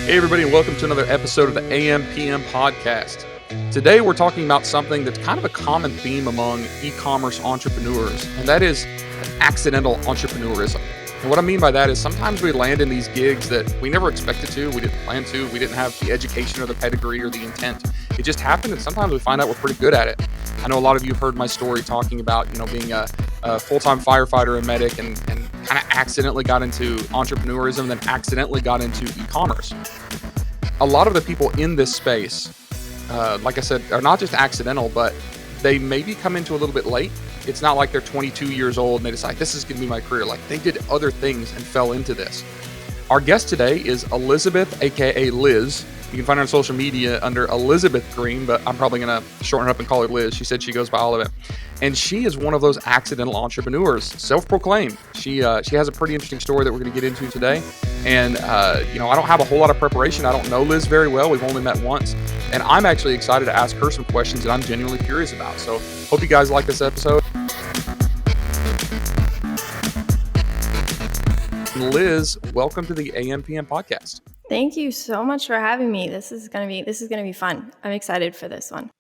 Hey, everybody, and welcome to another episode of the AM/PM podcast. Today, we're talking about something that's kind of a common theme among e-commerce entrepreneurs, and that is accidental entrepreneurism. And what I mean by that is sometimes we land in these gigs that we never expected to, we didn't plan to, we didn't have the education or the pedigree or the intent. It just happened, and sometimes we find out we're pretty good at it. I know a lot of you have heard my story talking about, being a full-time firefighter and medic and kind of accidentally got into entrepreneurism, then accidentally got into e-commerce. A lot of the people in this space, like I said, are not just accidental, but they maybe come into a little bit late. It's not like they're 22 years old and they decide this is going to be my career. Like they did other things and fell into this. Our guest today is Elizabeth, aka Liz. You can find her on social media under Elizabeth Green, but I'm probably going to shorten her up and call her Liz. She said she goes by all of it. And she is one of those accidental entrepreneurs, self-proclaimed. She has a pretty interesting story that we're going to get into today. And, I don't have a whole lot of preparation. I don't know Liz very well. We've only met once. And I'm actually excited to ask her some questions that I'm genuinely curious about. So hope you guys like this episode. Liz, welcome to the AM/PM podcast. Thank you so much for having me. This is gonna be fun. I'm excited for this one.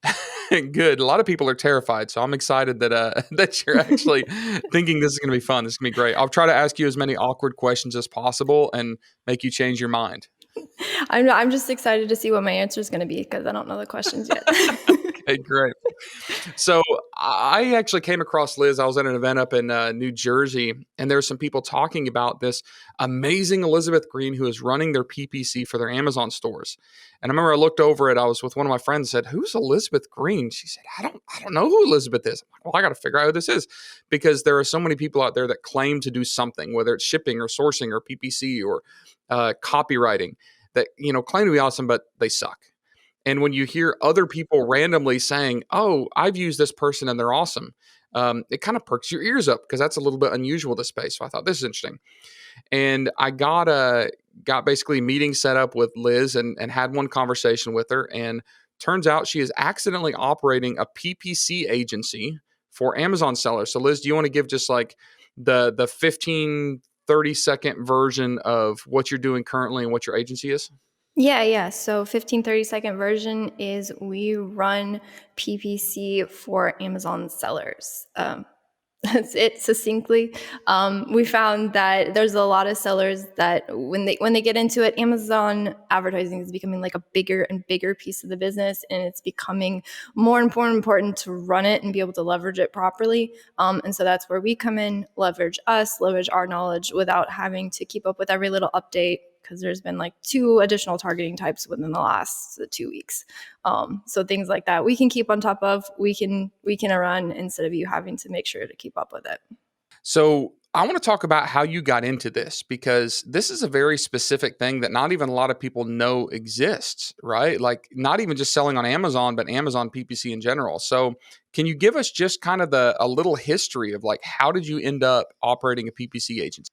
Good. A lot of people are terrified, so I'm excited that that you're actually thinking this is going to be fun. This is going to be great. I'll try to ask you as many awkward questions as possible and make you change your mind. I'm just excited to see what my answer is going to be because I don't know the questions yet. Okay, great. So I actually came across Liz. I was at an event up in New Jersey, and there were some people talking about this amazing Elizabeth Green who is running their PPC for their Amazon stores. And I remember I looked over it. I was with one of my friends and said, "Who's Elizabeth Green?" She said, I don't know who Elizabeth is. I'm like, well, I got to figure out who this is because there are so many people out there that claim to do something, whether it's shipping or sourcing or PPC or copywriting that, claim to be awesome, but they suck. And when you hear other people randomly saying, "Oh, I've used this person and they're awesome," it kind of perks your ears up because that's a little bit unusual, this space. So I thought this is interesting. And I got basically a meeting set up with Liz and had one conversation with her. And turns out she is accidentally operating a PPC agency for Amazon sellers. So Liz, do you want to give just like the 15, 30-second version of what you're doing currently and what your agency is? Yeah. So 15-30-second version is we run PPC for Amazon sellers. That's it succinctly. We found that there's a lot of sellers that when they get into it, Amazon advertising is becoming like a bigger and bigger piece of the business, and it's becoming more and more important to run it and be able to leverage it properly. And so that's where we come in, leverage our knowledge without having to keep up with every little update, because there's been like 2 additional targeting types within the last 2 weeks. So things like that we can keep on top of, we can run instead of you having to make sure to keep up with it. So I want to talk about how you got into this because this is a very specific thing that not even a lot of people know exists, right? Like not even just selling on Amazon, but Amazon PPC in general. So can you give us just kind of a little history of like, how did you end up operating a PPC agency?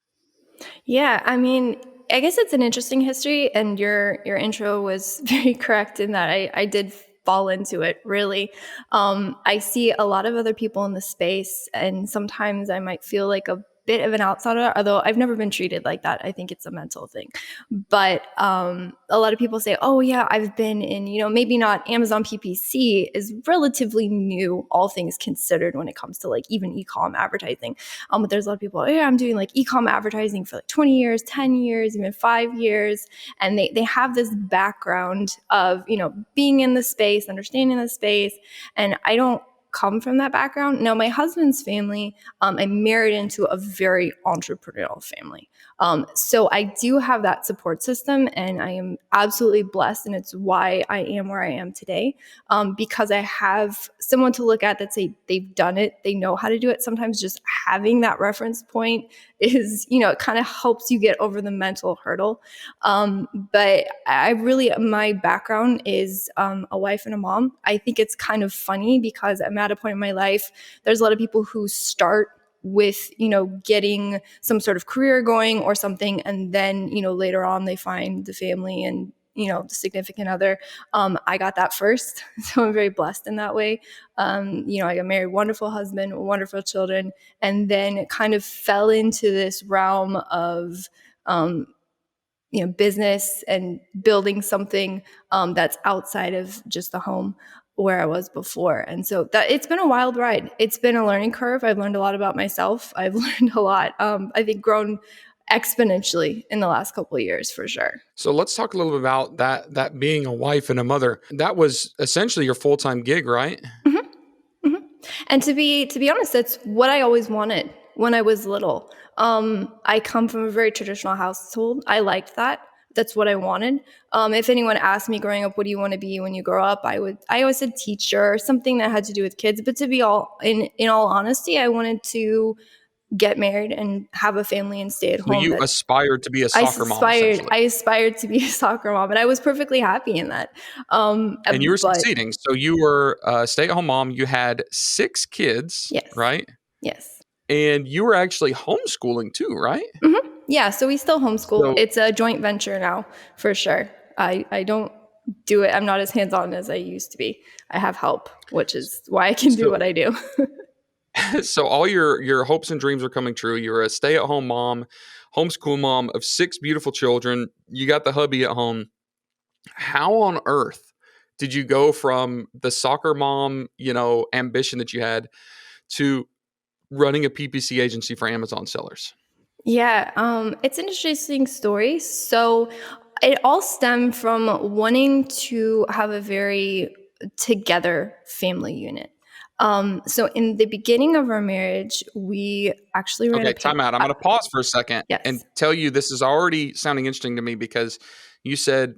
Yeah, I mean, I guess it's an interesting history, and your intro was very correct in that I did fall into it, really. I see a lot of other people in the space, and sometimes I might feel like a bit of an outsider, although I've never been treated like that. I think it's a mental thing. But a lot of people say, oh yeah, I've been in, maybe not Amazon PPC is relatively new, all things considered, when it comes to like even e-com advertising. But there's a lot of people, oh yeah, I'm doing like e-com advertising for like 20 years, 10 years, even 5 years. And they have this background of, being in the space, understanding the space. And I don't come from that background. Now, my husband's family, I'm married into a very entrepreneurial family. So I do have that support system, and I am absolutely blessed. And it's why I am where I am today, because I have someone to look at that say they've done it, they know how to do it. Sometimes just having that reference point is, it kind of helps you get over the mental hurdle. But my background is a wife and a mom. I think it's kind of funny because I'm at a point in my life, there's a lot of people who start with, getting some sort of career going or something. And then, later on they find the family and, the significant other. I got that first. So I'm very blessed in that way. I got married, wonderful husband, wonderful children, and then kind of fell into this realm of, business and building something that's outside of just the home where I was before. And so that it's been a wild ride. It's been a learning curve. I've learned a lot about myself. I've learned a lot. I think grown exponentially in the last couple of years for sure. So let's talk a little bit about that being a wife and a mother. That was essentially your full-time gig, right? Mm-hmm. Mm-hmm. And to be honest, that's what I always wanted when I was little. I come from a very traditional household. I liked that. That's what I wanted. If anyone asked me growing up, what do you want to be when you grow up? I always said teacher, something that had to do with kids. But to be in all honesty, I wanted to get married and have a family and stay at So home. you aspired to be a soccer mom, essentially. I aspired to be a soccer mom, and I was perfectly happy in that. And you were But succeeding. So you were a stay-at-home mom. You had 6 kids, yes, right? yes. And you were actually homeschooling too, right? Mm-hmm. Yeah, so we still homeschool. So It's a joint venture now, for sure. I don't do it. I'm not as hands-on as I used to be. I have help, which is why I can do so what I do. so all your hopes and dreams are coming true. You're a stay-at-home mom, homeschool mom of 6 beautiful children. You got the hubby at home. How on earth did you go from the soccer mom, ambition that you had to running a PPC agency for Amazon sellers? Yeah, it's an interesting story. So it all stemmed from wanting to have a very together family unit. So in the beginning of our marriage, we actually ran a Okay, time out. I'm going to pause for a second and yes. tell you this is already sounding interesting to me because you said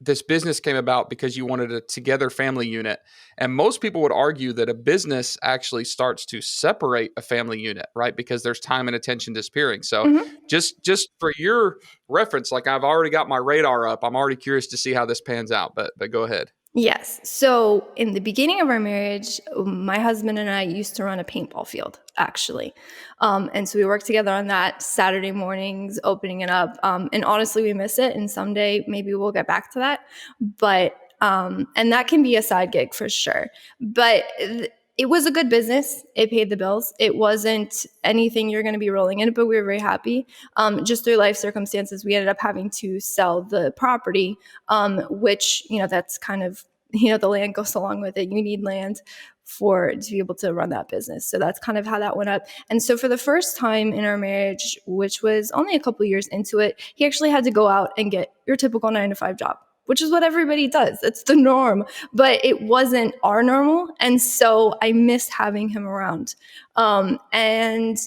this business came about because you wanted a together family unit. And most people would argue that a business actually starts to separate a family unit, right? Because there's time and attention disappearing. So Mhm. just for your reference, like I've already got my radar up. I'm already curious to see how this pans out, but go ahead. Yes. So in the beginning of our marriage, my husband and I used to run a paintball field, actually. And so we worked together on that Saturday mornings, opening it up. And honestly, we miss it. And someday maybe we'll get back to that. But, and that can be a side gig for sure. But it was a good business. It paid the bills. It wasn't anything you're going to be rolling in, but we were very happy. Just through life circumstances, we ended up having to sell the property, which, that's kind of, the land goes along with it. You need land to be able to run that business. So that's kind of how that went up. And so for the first time in our marriage, which was only a couple years into it, he actually had to go out and get your typical 9-to-5 job, which is what everybody does. It's the norm, but it wasn't our normal. And so I missed having him around. And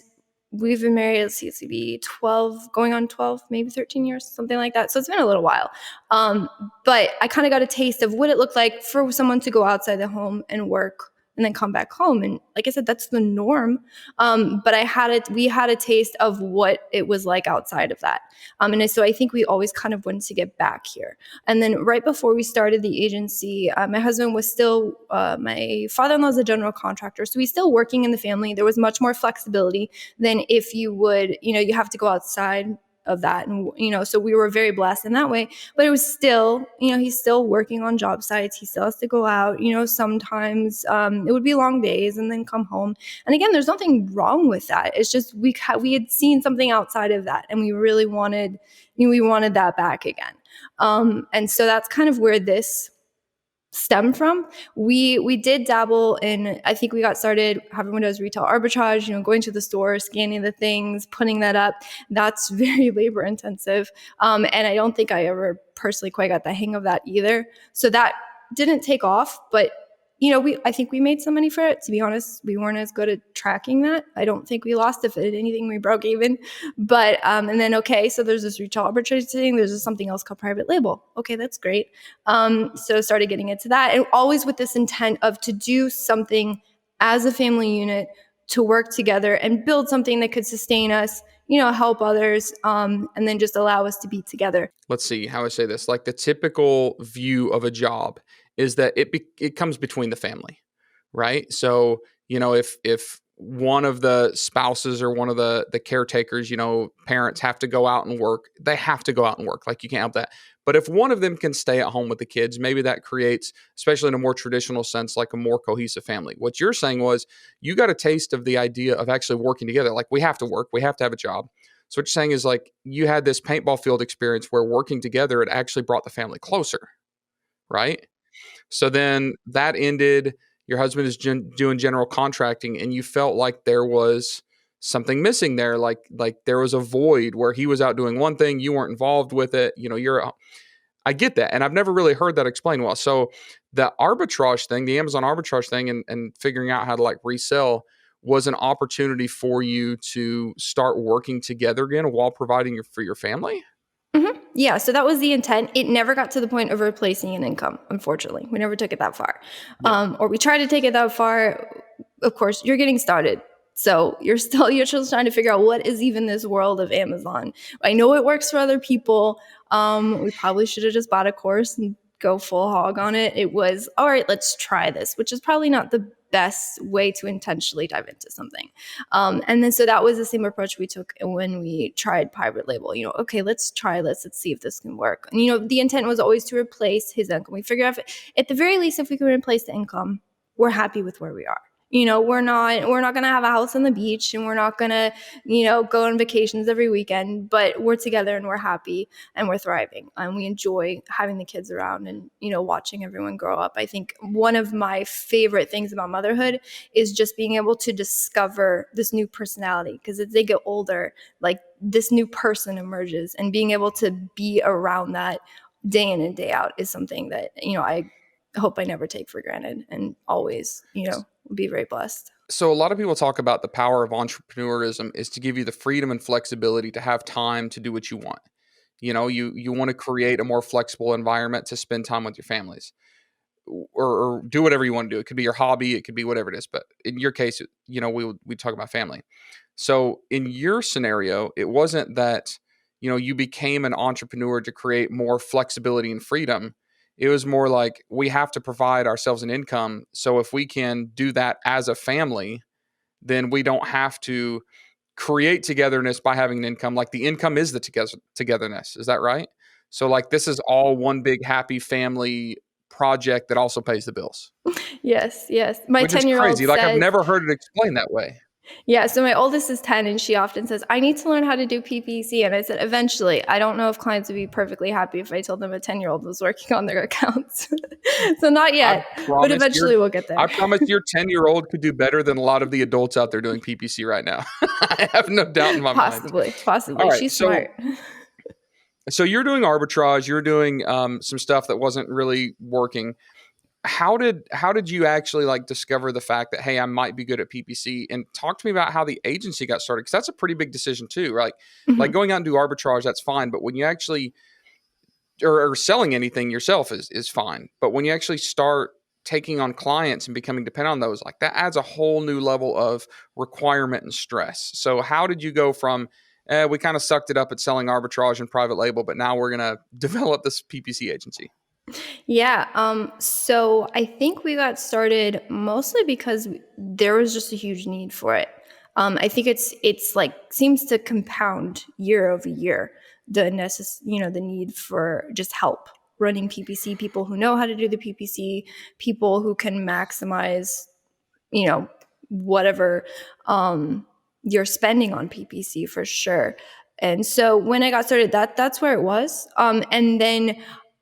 we've been married, it's to be 12, going on 12, maybe 13 years, something like that. So it's been a little while. But I kind of got a taste of what it looked like for someone to go outside the home and work and then come back home. And like I said, that's the norm. But we had a taste of what it was like outside of that. And so I think we always kind of wanted to get back here. And then right before we started the agency, my husband was still, my father-in-law is a general contractor. So he's still working in the family. There was much more flexibility than if you would, you have to go outside of that. And, so we were very blessed in that way, but it was still, he's still working on job sites. He still has to go out, sometimes it would be long days and then come home. And again, there's nothing wrong with that. It's just, we had seen something outside of that and we really wanted, we wanted that back again. And so that's kind of where this stem from. We did dabble in, I think we got started, everyone does retail arbitrage, going to the store, scanning the things, putting that up. That's very labor intensive. And I don't think I ever personally quite got the hang of that either. So that didn't take off, but I think we made some money for it. To be honest, we weren't as good at tracking that. I don't think we lost. If it did anything, we broke even. But, and then, okay, so there's this retail arbitrage thing. There's something else called private label. Okay, that's great. So started getting into that, and always with this intent of to do something as a family unit, to work together and build something that could sustain us, help others, and then just allow us to be together. Let's see how I say this. Like the typical view of a job is that it comes between the family, right? So, if one of the spouses or one of the caretakers, parents have to go out and work, they have to go out and work. Like you can't help that. But if one of them can stay at home with the kids, maybe that creates, especially in a more traditional sense, like a more cohesive family. What you're saying was you got a taste of the idea of actually working together. Like we have to work, we have to have a job. So what you're saying is like you had this paintball field experience where working together, it actually brought the family closer, right? So then that ended. Your husband is doing general contracting, and you felt like there was something missing there, like there was a void where he was out doing one thing, you weren't involved with it. I get that, and I've never really heard that explained well. So the arbitrage thing, the Amazon arbitrage thing, and figuring out how to like resell was an opportunity for you to start working together again while providing for your family. Yeah, so that was the intent. It never got to the point of replacing an income, unfortunately. We never took it that far. Yeah. Or we tried to take it that far. Of course, you're getting started. So you're just trying to figure out what is even this world of Amazon. I know it works for other people. We probably should have just bought a course and go full hog on it. It was, all right, let's try this, which is probably not the best way to intentionally dive into something. And then so that was the same approach we took when we tried private label. Okay, let's try this. Let's see if this can work. And the intent was always to replace his income. We figured out at the very least, if we could replace the income, we're happy with where we are. We're not going to have a house on the beach, and we're not going to, go on vacations every weekend, but we're together and we're happy and we're thriving, and we enjoy having the kids around and, watching everyone grow up. I think one of my favorite things about motherhood is just being able to discover this new personality, because as they get older, like this new person emerges, and being able to be around that day in and day out is something that, I hope I never take for granted, and always, be very blessed. So a lot of people talk about the power of entrepreneurism is to give you the freedom and flexibility to have time to do what you want. You want to create a more flexible environment to spend time with your families, or do whatever you want to do. It could be your hobby, it could be whatever it is. But in your case, we talk about family. So in your scenario, it wasn't that you became an entrepreneur to create more flexibility and freedom. It was more like we have to provide ourselves an income. So if we can do that as a family, then we don't have to create togetherness by having an income. Like the income is the togetherness. Is that right? So like this is all one big happy family project that also pays the bills, Yes. My which is 10-year-old crazy. Like I've says, never heard it explained that way. yeah, so my oldest is 10, and she often says, I need to learn how to do PPC. And I said, eventually. I don't know if clients would be perfectly happy if I told them a 10-year-old was working on their accounts. So not yet, but eventually we'll get there. I promise your 10-year-old could do better than a lot of the adults out there doing PPC right now. I have no doubt in my mind. Possibly. All right, She's smart. So you're doing arbitrage. You're doing some stuff that wasn't really working. How did you actually like discover the fact that, hey, I might be good at PPC? And talk to me about how the agency got started, because that's a pretty big decision too, right? Like going out and do arbitrage, that's fine, but when you actually or selling anything yourself is fine, but when you actually start taking on clients and becoming dependent on those, like that adds a whole new level of requirement and stress. So how did you go from we kind of sucked it up at selling arbitrage and private label, but now we're gonna develop this PPC agency? Yeah. So I think we got started mostly because there was just a huge need for it. I think it's like seems to compound year over year, the the need for just help running PPC, people who know how to do the PPC, people who can maximize, whatever you're spending on PPC for sure. And so when I got started, that's where it was. And then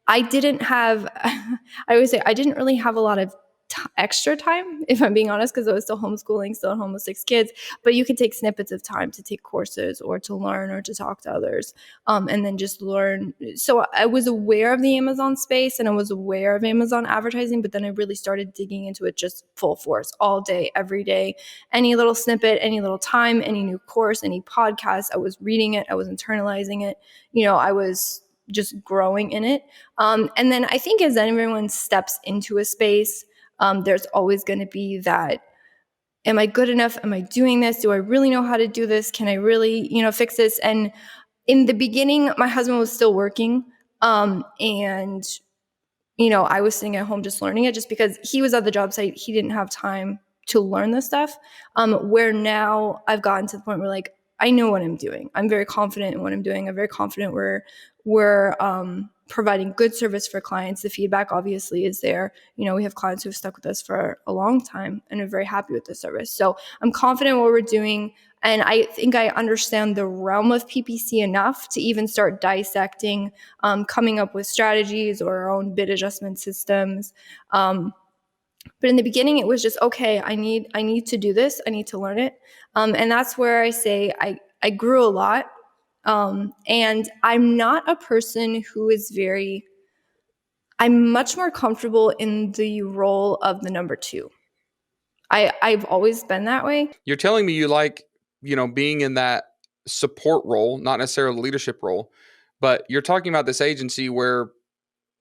I didn't have, I always say I didn't really have a lot of extra time, if I'm being honest, because I was still homeschooling, still at home with 6 kids. But you could take snippets of time to take courses or to learn or to talk to others, and then just learn. So I was aware of the Amazon space and I was aware of Amazon advertising, but then I really started digging into it just full force all day, every day. Any little snippet, any little time, any new course, any podcast, I was reading it, I was internalizing it. I was just growing in it. And then I think as everyone steps into a space, there's always going to be that, am I good enough? Am I doing this? Do I really know how to do this? Can I really, fix this? And in the beginning, my husband was still working. And, I was sitting at home just learning it just because he was at the job site. He didn't have time to learn this stuff. Where now I've gotten to the point where like, I know what I'm doing. I'm very confident in what I'm doing. I'm very confident we're providing good service for clients. The feedback obviously is there. We have clients who have stuck with us for a long time and are very happy with the service. So I'm confident in what we're doing. And I think I understand the realm of PPC enough to even start dissecting, coming up with strategies or our own bid adjustment systems. But in the beginning, it was just, okay, I need to do this. I need to learn it. And that's where I say I grew a lot. And I'm not a person who is I'm much more comfortable in the role of the number two. I've always been that way. You're telling me you like, being in that support role, not necessarily a leadership role, but you're talking about this agency where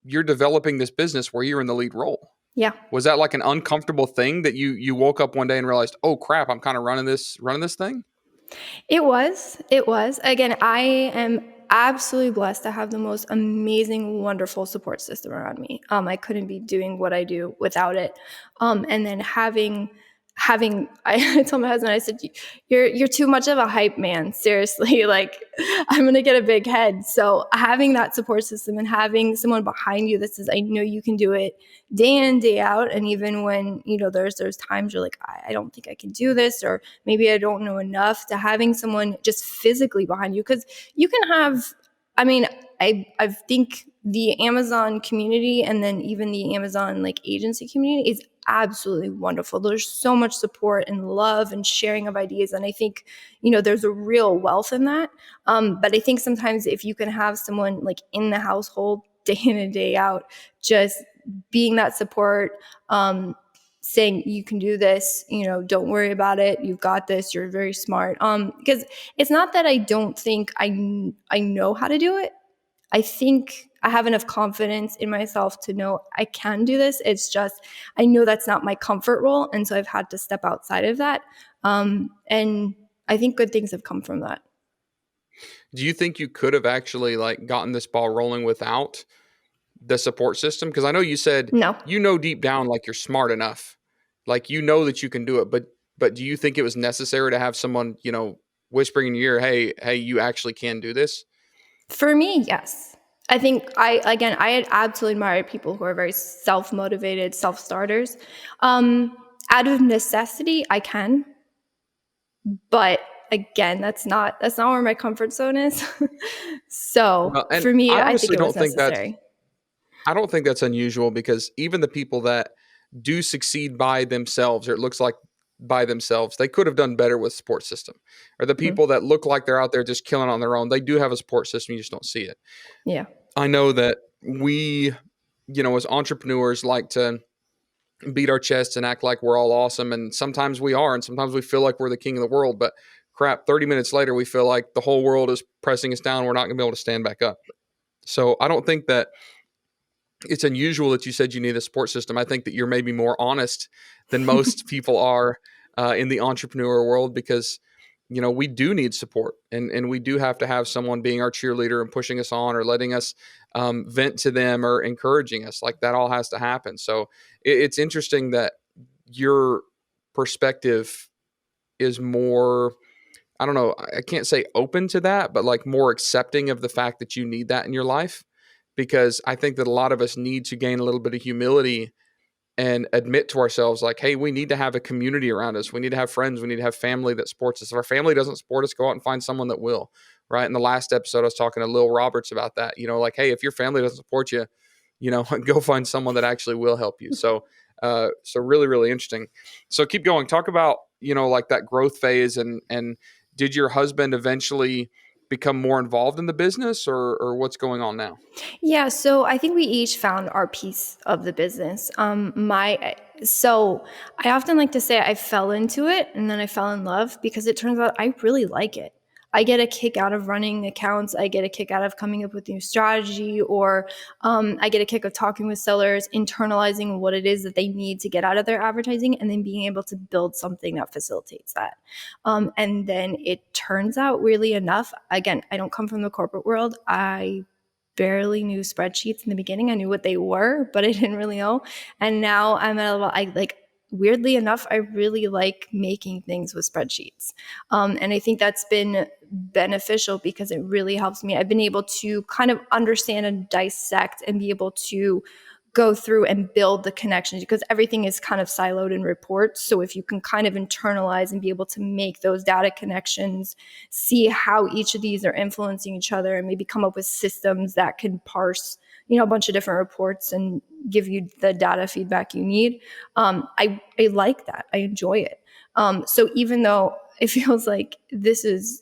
you're developing this business where you're in the lead role. Yeah. Was that like an uncomfortable thing that you woke up one day and realized, oh crap, I'm kind of running this thing? It was. Again, I am absolutely blessed to have the most amazing, wonderful support system around me. I couldn't be doing what I do without it. And then having I told my husband, I said, you're too much of a hype man. Seriously, like I'm going to get a big head. So having that support system and having someone behind you that says, I know you can do it day in, day out. And even when, there's times you're like, I don't think I can do this, or maybe I don't know enough, to having someone just physically behind you. Because you can have, I think the Amazon community and then even the Amazon agency community is absolutely wonderful. There's so much support and love and sharing of ideas. And I think, there's a real wealth in that. But I think sometimes if you can have someone in the household day in and day out, just being that support, saying you can do this, don't worry about it. You've got this. You're very smart. Because it's not that I don't think I know how to do it. I think I have enough confidence in myself to know I can do this. It's just, I know that's not my comfort role. And so I've had to step outside of that. And I think good things have come from that. Do you think you could have actually gotten this ball rolling without the support system? Because I know you said, No. Deep down, you're smart enough, that you can do it. But do you think it was necessary to have someone, whispering in your ear, hey, you actually can do this? For me, yes. I think I absolutely admire people who are very self-motivated, self-starters. Out of necessity, I can, but again, that's not where my comfort zone is. So Well, and for me, I I think honestly it was don't think necessary. I don't think that's unusual, because even the people that do succeed by themselves, or it looks like by themselves, they could have done better with support system. Or the people that look like they're out there just killing on their own, they do have a support system, you just don't see it. Yeah. I know that we, as entrepreneurs, like to beat our chests and act like we're all awesome. And sometimes we are, and sometimes we feel like we're the king of the world. But crap, 30 minutes later, we feel like the whole world is pressing us down. We're not going to be able to stand back up. So I don't think that it's unusual that you said you need a support system. I think that you're maybe more honest than most people are in the entrepreneur world, because we do need support, and we do have to have someone being our cheerleader and pushing us on, or letting us vent to them, or encouraging us. That all has to happen. So it's interesting that your perspective is more, I don't know, I can't say open to that, but more accepting of the fact that you need that in your life. Because I think that a lot of us need to gain a little bit of humility and admit to ourselves, hey, we need to have a community around us. We need to have friends. We need to have family that supports us. If our family doesn't support us, go out and find someone that will. Right. In the last episode, I was talking to Lil Roberts about that. Hey, if your family doesn't support you, go find someone that actually will help you. So really, really interesting. So keep going. Talk about, that growth phase, and did your husband eventually become more involved in the business, or what's going on now? Yeah, so I think we each found our piece of the business. So I often like to say I fell into it and then I fell in love, because it turns out I really like it. I get a kick out of running accounts. I get a kick out of coming up with new strategy, or I get a kick of talking with sellers, internalizing what it is that they need to get out of their advertising, and then being able to build something that facilitates that. And then it turns out, weirdly enough, again, I don't come from the corporate world. I barely knew spreadsheets in the beginning. I knew what they were, but I didn't really know. And now I'm at a level, weirdly enough, I really like making things with spreadsheets. And I think that's been beneficial because it really helps me. I've been able to kind of understand and dissect and be able to go through and build the connections, because everything is kind of siloed in reports. So if you can kind of internalize and be able to make those data connections, see how each of these are influencing each other, and maybe come up with systems that can parse, a bunch of different reports and give you the data feedback you need. I like that. I enjoy it. So even though it feels like this is,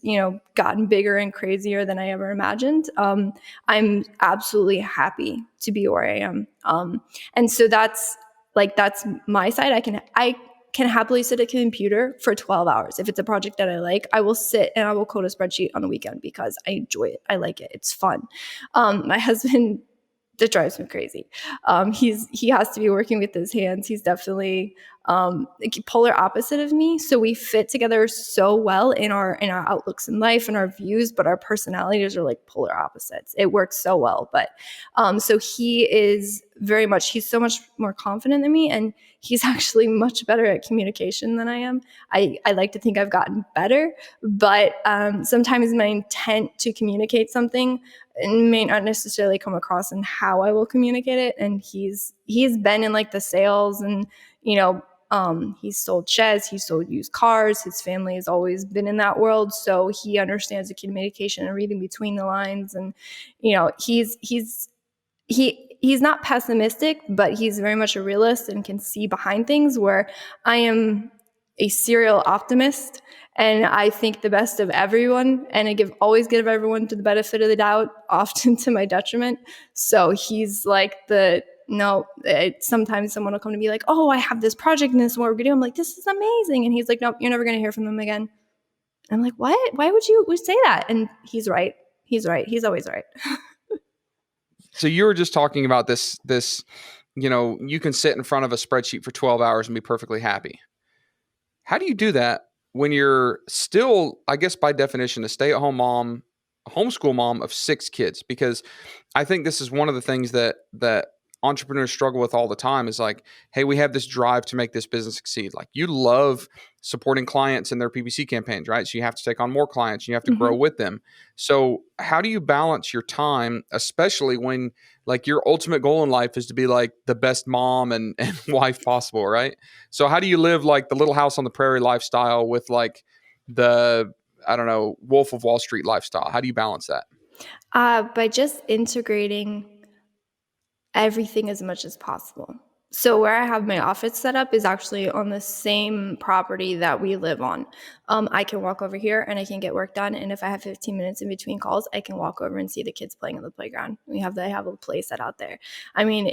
gotten bigger and crazier than I ever imagined, I'm absolutely happy to be where I am. And so that's my side. I can happily sit at a computer for 12 hours. If it's a project that I like, I will sit and I will code a spreadsheet on a weekend because I enjoy it. I like it. It's fun. My husband, that drives me crazy. He has to be working with his hands. He's definitely polar opposite of me. So we fit together so well in our outlooks in life and our views, but our personalities are like polar opposites. It works so well. But so he's so much more confident than me, and he's actually much better at communication than I am. I like to think I've gotten better, but sometimes my intent to communicate something may not necessarily come across in how I will communicate it. And he's been in like the sales, and he's sold sheds, he's sold used cars. His family has always been in that world, so he understands the communication and reading between the lines. And he's not pessimistic, but he's very much a realist and can see behind things, where I am a serial optimist and I think the best of everyone, and I always give everyone to the benefit of the doubt, often to my detriment. So he's like sometimes someone will come to me like, oh, I have this project and this is what we're gonna do. I'm like, this is amazing. And he's like, nope, you're never gonna hear from them again. I'm like, what? Why would you say that? And he's right. He's always right. So you were just talking about this, you can sit in front of a spreadsheet for 12 hours and be perfectly happy. How do you do that when you're still, I guess by definition, a stay-at-home mom, a homeschool mom of 6 kids? Because I think this is one of the things that entrepreneurs struggle with all the time is like, hey, we have this drive to make this business succeed. Like, you love supporting clients in their PPC campaigns, right? So you have to take on more clients, you have to grow with them. So how do you balance your time, especially when like your ultimate goal in life is to be like the best mom and wife possible, right? So how do you live like the Little House on the Prairie lifestyle with like the, I don't know, Wolf of Wall Street lifestyle? How do you balance that? By just integrating everything as much as possible. So where I have my office set up is actually on the same property that we live on. I can walk over here and I can get work done. And if I have 15 minutes in between calls, I can walk over and see the kids playing on the playground. I have a play set out there. I mean,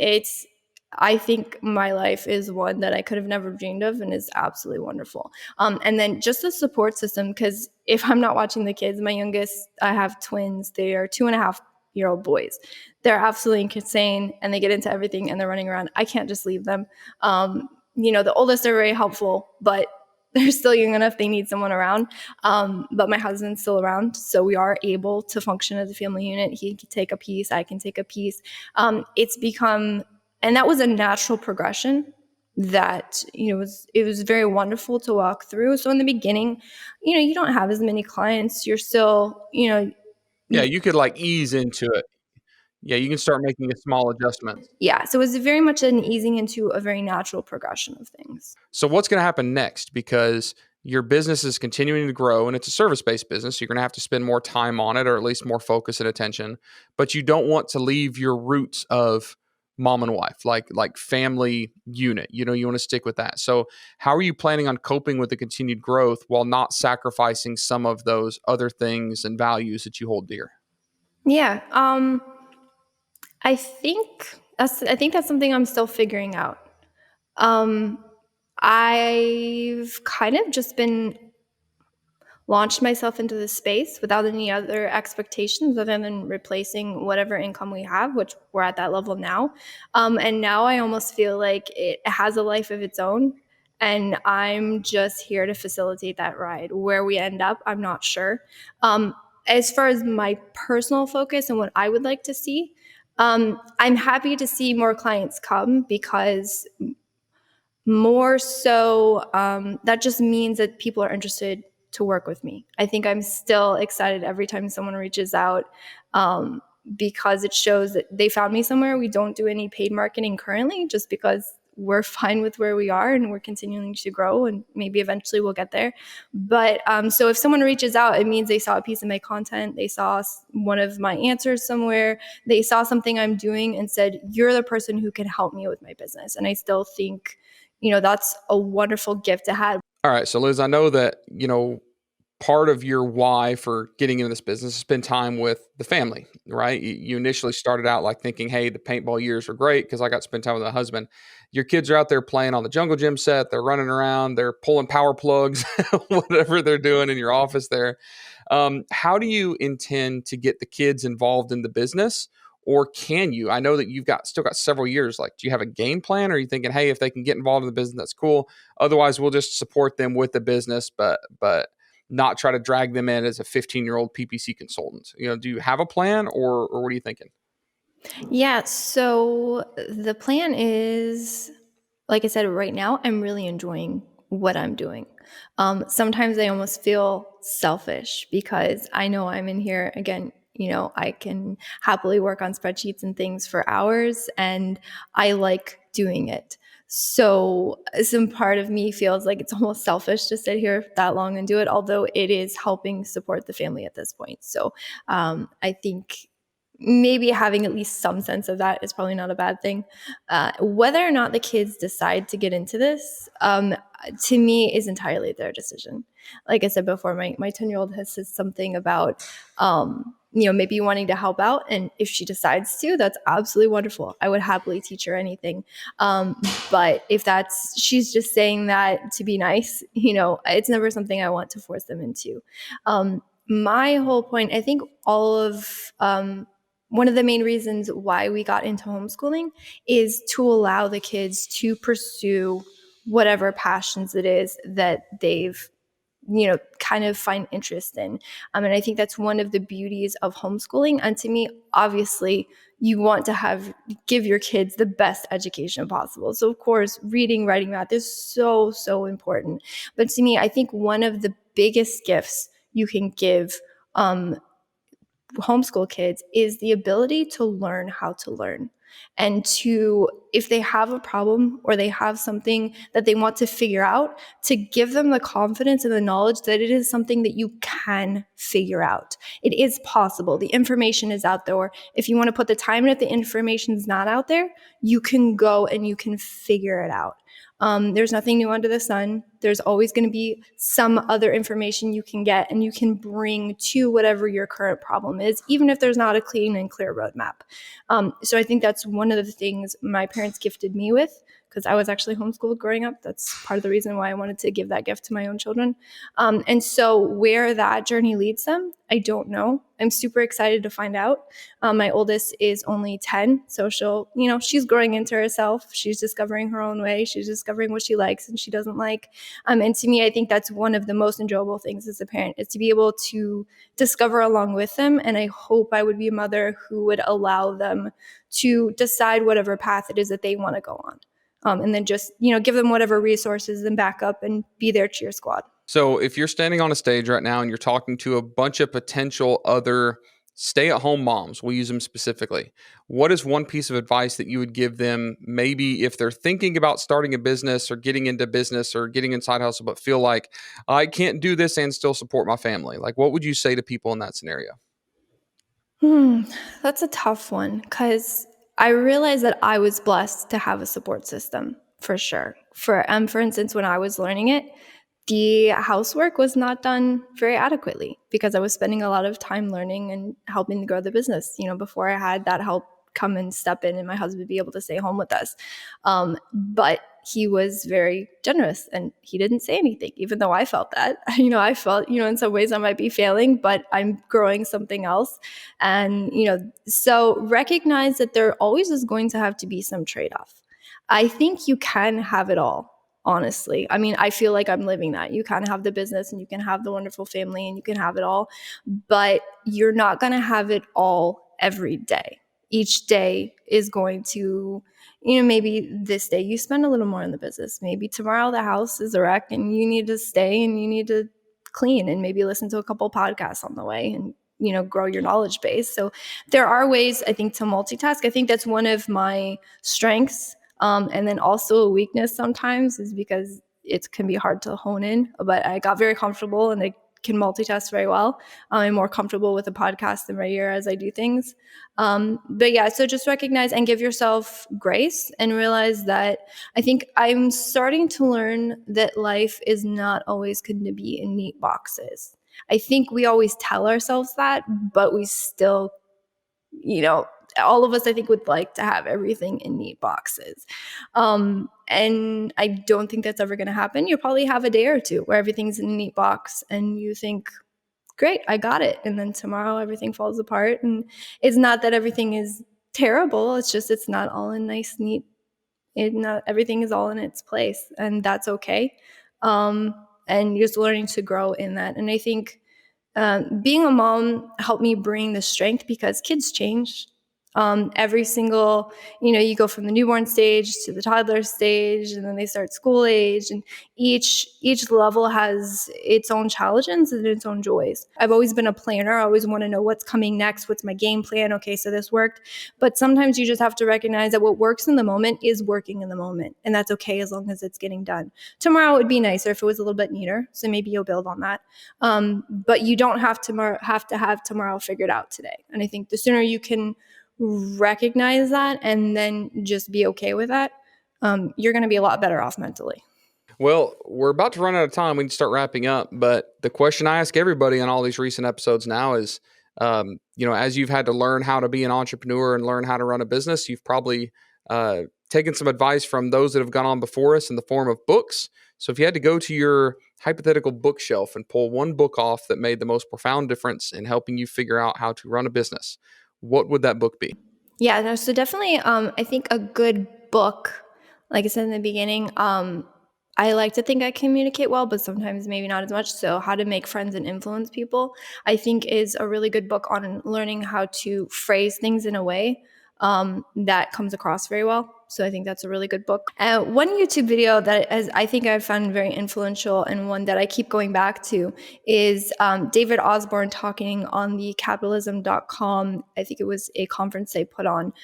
I think my life is one that I could have never dreamed of and is absolutely wonderful. And then just the support system, because if I'm not watching the kids, my youngest, I have twins, they are 2.5-year-old boys. They're absolutely insane and they get into everything and they're running around. I can't just leave them. The oldest are very helpful, but they're still young enough, they need someone around. But my husband's still around, so we are able to function as a family unit. He can take a piece, I can take a piece. It's become, and that was a natural progression that, it was very wonderful to walk through. So in the beginning, you don't have as many clients. You're still, Yeah, you could like ease into it. Yeah, you can start making a small adjustments. yeah. So it was very much an easing into a very natural progression of things. So what's going to happen next? Because your business is continuing to grow and it's a service-based business. So you're going to have to spend more time on it, or at least more focus and attention. But you don't want to leave your roots of mom and wife, like family unit. You want to stick with that. So how are you planning on coping with the continued growth while not sacrificing some of those other things and values that you hold dear? Yeah. I think that's something I'm still figuring out. Um, I've kind of just been launched myself into this space without any other expectations other than replacing whatever income we have, which we're at that level now. And now I almost feel like it has a life of its own. And I'm just here to facilitate that ride. Where we end up, I'm not sure. As far as my personal focus and what I would like to see, I'm happy to see more clients come because More so, that just means that people are interested to work with me. I think I'm still excited every time someone reaches out, because it shows that they found me somewhere. We don't do any paid marketing currently just because we're fine with where we are and we're continuing to grow, and maybe eventually we'll get there. But so if someone reaches out, it means they saw a piece of my content, they saw one of my answers somewhere, they saw something I'm doing and said, you're the person who can help me with my business. And I still think, that's a wonderful gift to have. All right. So, Liz, I know that, part of your why for getting into this business is spend time with the family, right? You initially started out like thinking, hey, the paintball years are great because I got to spend time with my husband. Your kids are out there playing on the jungle gym set. They're running around. They're pulling power plugs, whatever they're doing in your office there. How do you intend to get the kids involved in the business? Or can you? I know that you've still got several years. Like, do you have a game plan? Or are you thinking, hey, if they can get involved in the business, that's cool. Otherwise, we'll just support them with the business, but not try to drag them in as a 15-year-old PPC consultant. Do you have a plan, or what are you thinking? Yeah, so the plan is, like I said, right now, I'm really enjoying what I'm doing. Sometimes I almost feel selfish because I know I'm in here again. I can happily work on spreadsheets and things for hours, and I like doing it. So some part of me feels like it's almost selfish to sit here that long and do it, although it is helping support the family at this point. So I think maybe having at least some sense of that is probably not a bad thing. Whether or not the kids decide to get into this, to me, is entirely their decision. Like I said before, my 10-year-old has said something about, maybe wanting to help out. And if she decides to, that's absolutely wonderful. I would happily teach her anything. But if she's just saying that to be nice, it's never something I want to force them into. My whole point, I think one of the main reasons why we got into homeschooling is to allow the kids to pursue whatever passions it is that they've kind of find interest in. And I think that's one of the beauties of homeschooling. And to me, obviously, you want to give your kids the best education possible. So of course, reading, writing, math is so, so important. But to me, I think one of the biggest gifts you can give homeschool kids is the ability to learn how to learn, and if they have a problem or they have something that they want to figure out, to give them the confidence and the knowledge that it is something that you can figure out. It is possible. The information is out there. If you want to put the time in, if the information is not out there, you can go and you can figure it out. There's nothing new under the sun. There's always going to be some other information you can get and you can bring to whatever your current problem is, even if there's not a clean and clear roadmap. So I think that's one of the things my parents gifted me with, because I was actually homeschooled growing up. That's part of the reason why I wanted to give that gift to my own children. And so where that journey leads them, I don't know. I'm super excited to find out. My oldest is only 10, so she's growing into herself. She's discovering her own way. She's discovering what she likes and she doesn't like. And to me, I think that's one of the most enjoyable things as a parent, is to be able to discover along with them. And I hope I would be a mother who would allow them to decide whatever path it is that they want to go on. And then just, give them whatever resources and backup and be their cheer squad. So if you're standing on a stage right now and you're talking to a bunch of potential other stay-at-home moms, we'll use them specifically, what is one piece of advice that you would give them, maybe if they're thinking about starting a business or getting into business or getting in side hustle, but feel like I can't do this and still support my family? Like, what would you say to people in that scenario? That's a tough one, because I realized that I was blessed to have a support system, for sure. For instance, when I was learning it, the housework was not done very adequately because I was spending a lot of time learning and helping to grow the business, before I had that help come and step in and my husband be able to stay home with us. But he was very generous and he didn't say anything, even though I felt that. I felt, in some ways I might be failing, but I'm growing something else. And, so recognize that there always is going to have to be some trade-off. I think you can have it all. Honestly, I feel like I'm living that. You can have the business and you can have the wonderful family and you can have it all, but you're not going to have it all every day. each day is going to, maybe this day you spend a little more in the business. Maybe tomorrow the house is a wreck and you need to stay and you need to clean and maybe listen to a couple podcasts on the way and, grow your knowledge base. So there are ways, I think, to multitask. I think that's one of my strengths. And then also a weakness sometimes is because it can be hard to hone in, but I got very comfortable and I can multitask very well. I'm more comfortable with a podcast than right here as I do things. But yeah, so just recognize and give yourself grace and realize that I think I'm starting to learn that life is not always going to be in neat boxes. I think we always tell ourselves that, but we still, all of us, I think, would like to have everything in neat boxes. And I don't think that's ever going to happen. You'll probably have a day or two where everything's in a neat box and you think, great, I got it. And then tomorrow everything falls apart. And it's not that everything is terrible. It's just, it's not all in nice, neat. Not everything is all in its place, and that's okay. And you're just learning to grow in that. And I think being a mom helped me bring the strength because kids change. Every single, you go from the newborn stage to the toddler stage, and then they start school age, and each level has its own challenges and its own joys. I've always been a planner. I always want to know what's coming next. What's my game plan? Okay, so this worked. But sometimes you just have to recognize that what works in the moment is working in the moment, and that's okay as long as it's getting done. Tomorrow would be nicer if it was a little bit neater, so maybe you'll build on that. But you don't have to have tomorrow figured out today. And I think the sooner you can recognize that and then just be okay with that, you're going to be a lot better off mentally. Well, we're about to run out of time. We can start wrapping up. But the question I ask everybody on all these recent episodes now is, as you've had to learn how to be an entrepreneur and learn how to run a business, you've probably taken some advice from those that have gone on before us in the form of books. So if you had to go to your hypothetical bookshelf and pull one book off that made the most profound difference in helping you figure out how to run a business, what would that book be? Yeah, no, so definitely, I think a good book, like I said in the beginning, I like to think I communicate well, but sometimes maybe not as much. So How to Make Friends and Influence People, I think is a really good book on learning how to phrase things in a way that comes across very well. So I think that's a really good book. One YouTube video that I think I've found very influential and one that I keep going back to is David Osborne talking on the capitalism.com. I think it was a conference they put on.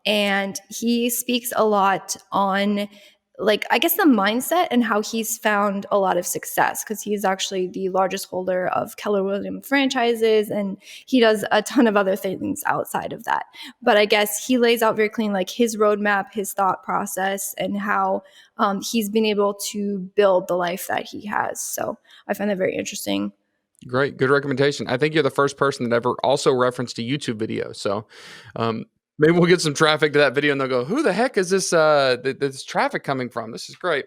And he speaks a lot on I guess the mindset and how he's found a lot of success because he's actually the largest holder of Keller Williams franchises and he does a ton of other things outside of that. But I guess he lays out very clean his roadmap, his thought process, and how he's been able to build the life that he has. So I find that very interesting. Great. Good recommendation. I think you're the first person that ever also referenced a YouTube video. So maybe we'll get some traffic to that video and they'll go, who the heck is this traffic coming from? This is great.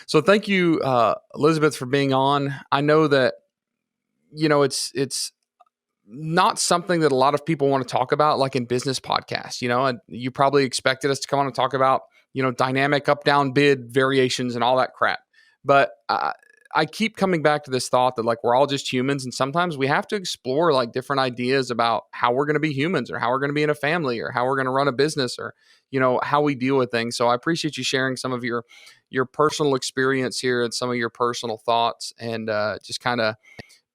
So thank you, Elizabeth, for being on. I know that, it's not something that a lot of people want to talk about, like in business podcasts, and you probably expected us to come on and talk about, dynamic up, down bid variations and all that crap. But I keep coming back to this thought that we're all just humans and sometimes we have to explore different ideas about how we're going to be humans or how we're going to be in a family or how we're going to run a business or, how we deal with things. So I appreciate you sharing some of your personal experience here and some of your personal thoughts and just kind of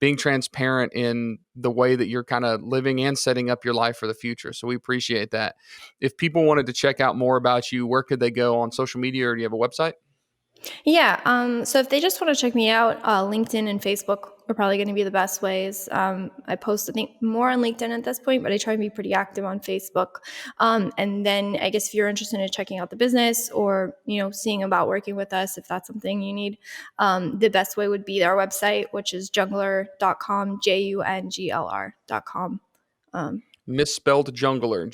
being transparent in the way that you're kind of living and setting up your life for the future. So we appreciate that. If people wanted to check out more about you, where could they go on social media or do you have a website? Yeah. So if they just want to check me out, LinkedIn and Facebook are probably going to be the best ways. I post, I think, more on LinkedIn at this point, but I try to be pretty active on Facebook. And then I guess if you're interested in checking out the business or, seeing about working with us, if that's something you need, the best way would be our website, which is jungler.com, JUNGLR.com. Misspelled jungler,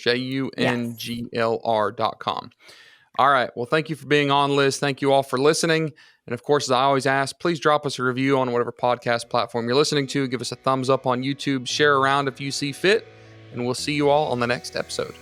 JUNGLR.com. All right. Well, thank you for being on, Liz. Thank you all for listening. And of course, as I always ask, please drop us a review on whatever podcast platform you're listening to. Give us a thumbs up on YouTube, share around if you see fit, and we'll see you all on the next episode.